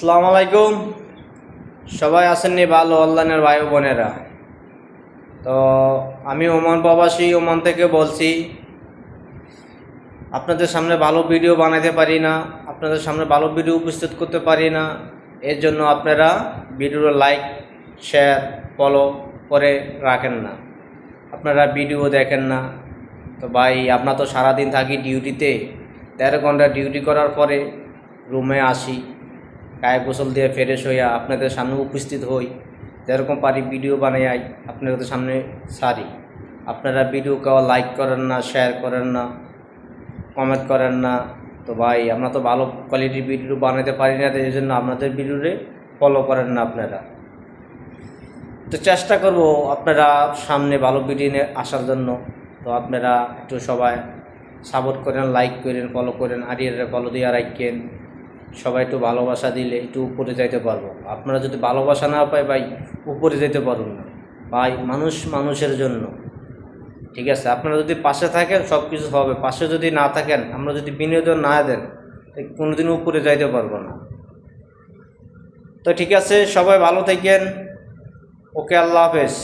আসসালামু আলাইকুম। সবাই আছেননি ভালো অনলাইনের ভাই বোনেরা? তো আমি ওমান প্রবাসী, ওমান থেকে বলছি। আপনাদের সামনে ভালো ভিডিও বানাতে পারি না, আপনাদের সামনে ভালো ভিডিও উপস্থিত করতে পারি না। এর জন্য আপনারা ভিডিওর লাইক, শেয়ার, ফলো করে রাখেন না, আপনারা ভিডিও দেখেন না। তো ভাই, আপনার তো সারাদিন থাকি ডিউটিতে, 13 ঘন্টা ডিউটি করার পরে রুমে আসি, গায়ে গোসল দিয়ে ফ্রেশ হইয়া আপনাদের সামনে উপস্থিত হই, যেরকম পারি ভিডিও বানাই আপনাদের সামনে সারি। আপনারা ভিডিও কেউ লাইক করেন না, শেয়ার করেন না, কমেন্ট করেন না। তো ভাই, আমরা তো ভালো কোয়ালিটির ভিডিও বানাতে পারি না, এই জন্য আপনাদের ভিডিওরে ফলো করেন না আপনারা। তো চেষ্টা করব আপনারা সামনে ভালো ভিডিও নিয়ে আসার জন্য। তো আপনারা একটু সবাই সাপোর্ট করেন, লাইক করেন, ফলো করেন, আরিয়ারে ফলো দিয়ে রাখেন। সবাই একটু ভালোবাসা দিলে একটু উপরে যাইতে পারবো। আপনারা যদি ভালোবাসা না পায় ভাই, উপরে যেতে পারুন না ভাই। মানুষ মানুষের জন্য, ঠিক আছে? আপনারা যদি পাশে থাকেন সব কিছু হবে, পাশে যদি না থাকেন, আমরা যদি বিনোদন না দেন, কোনোদিন উপরে যাইতে পারবো না। তো ঠিক আছে, সবাই ভালো থাকেন। ওকে, আল্লাহ হাফেজ।